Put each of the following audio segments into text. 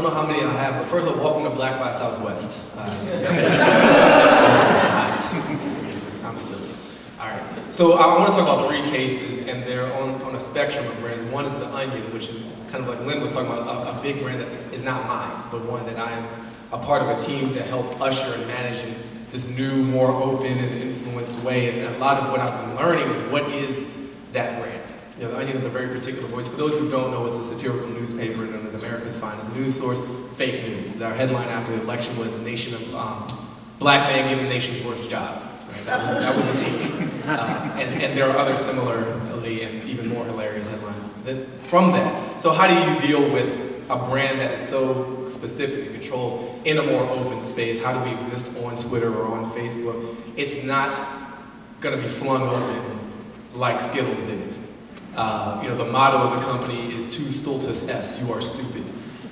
don't know how many I have, but first of all, welcome to Black by Southwest. This is hot. I'm silly. All right. So I want to talk about 3 cases, and they're on a spectrum of brands. One is the Onion, which is kind of like Lynn was talking about, a big brand that is not mine, but one that I am a part of a team to help usher and manage in this new, more open and influenced way. And a lot of what I've been learning is what is that brand. You know, The Onion is a very particular voice. For those who don't know, it's a satirical newspaper known as America's Finest news source, fake news. Our headline after the election was Black Man Giving the Nation's Worst Job. Right? That was the take. And there are other similarly and even more hilarious headlines from that. So how do you deal with a brand that is so specific and controlled in a more open space? How do we exist on Twitter or on Facebook? It's not going to be flung open like Skittles did. You know, the motto of the company is "Tu stultus es," you are stupid.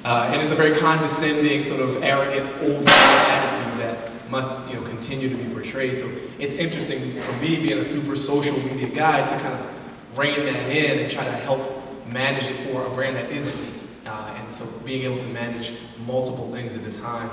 And it's a very condescending, sort of arrogant, old attitude that must, you know, continue to be portrayed. So it's interesting for me, being a super social media guy, to kind of rein that in and try to help manage it for a brand that isn't me. And so being able to manage multiple things at a time,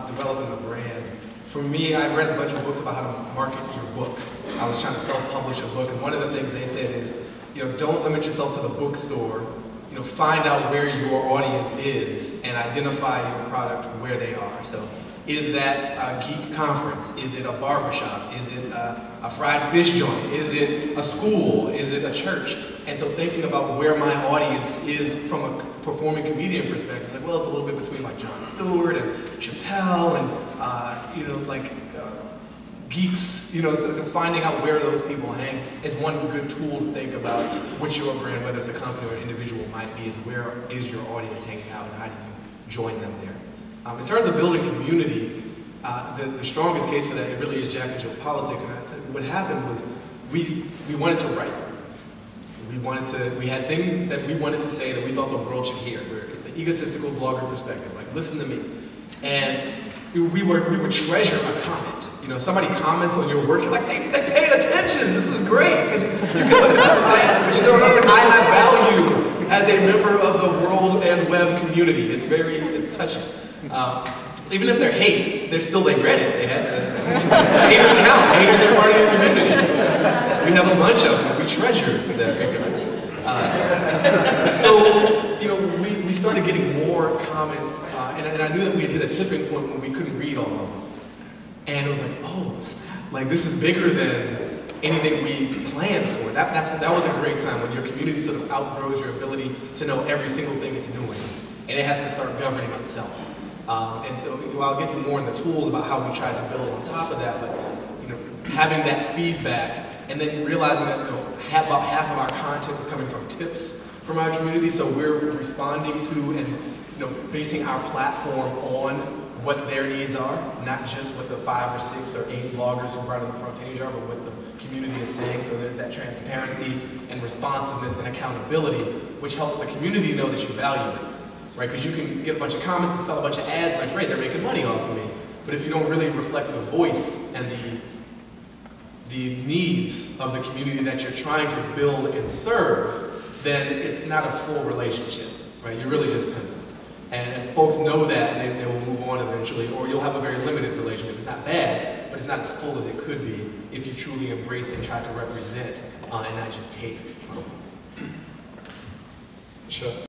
developing a brand. For me, I read a bunch of books about how to market your book. I was trying to self-publish a book, and one of the things they said is, you know, don't limit yourself to the bookstore. You know, find out where your audience is and identify your product where they are. So, is that a geek conference? Is it a barbershop? Is it a fried fish joint? Is it a school? Is it a church? And so thinking about where my audience is from a performing comedian perspective, like, well, it's a little bit between like Jon Stewart and Chappelle and, you know, like geeks, you know, so finding out where those people hang is one good tool to think about what your brand, whether it's a company or an individual, might be, is where is your audience hanging out and how do you join them there. In terms of building community, the strongest case for that, it really is Jack and Jill politics. And what happened was we wanted to write. We had things that we wanted to say that we thought the world should hear. It's the egotistical blogger perspective, like, listen to me. And we would treasure a comment. You know, somebody comments on your work, you're like, they paid attention, this is great. You can look at the stats, but you know, like, I have value as a member of the world and web community. It's touching. Even if they're hate, they read it. Haters count. Haters are part of your community. We have a bunch of them. We treasure their ignorance. So, you know, we started getting more comments, and I knew that we had hit a tipping point when we couldn't read all of them. And it was like, oh, snap. Like, this is bigger than anything we planned for. That was a great time when your community sort of outgrows your ability to know every single thing it's doing. And it has to start governing itself. And so, well, I'll get to more in the tools about how we try to build on top of that, but, you know, having that feedback and then realizing that, you know, about half of our content is coming from tips from our community, so we're responding to and, you know, basing our platform on what their needs are, not just what the 5 or 6 or 8 bloggers who write on the front page are, but what the community is saying. So there's that transparency and responsiveness and accountability, which helps the community know that you value it. Right, because you can get a bunch of comments and sell a bunch of ads, like, great, they're making money off of me. But if you don't really reflect the voice and the needs of the community that you're trying to build and serve, then it's not a full relationship, right? You're really just pimping. And folks know that, and they will move on eventually, or you'll have a very limited relationship. It's not bad, but it's not as full as it could be if you truly embrace and try to represent and not just take from. Sure.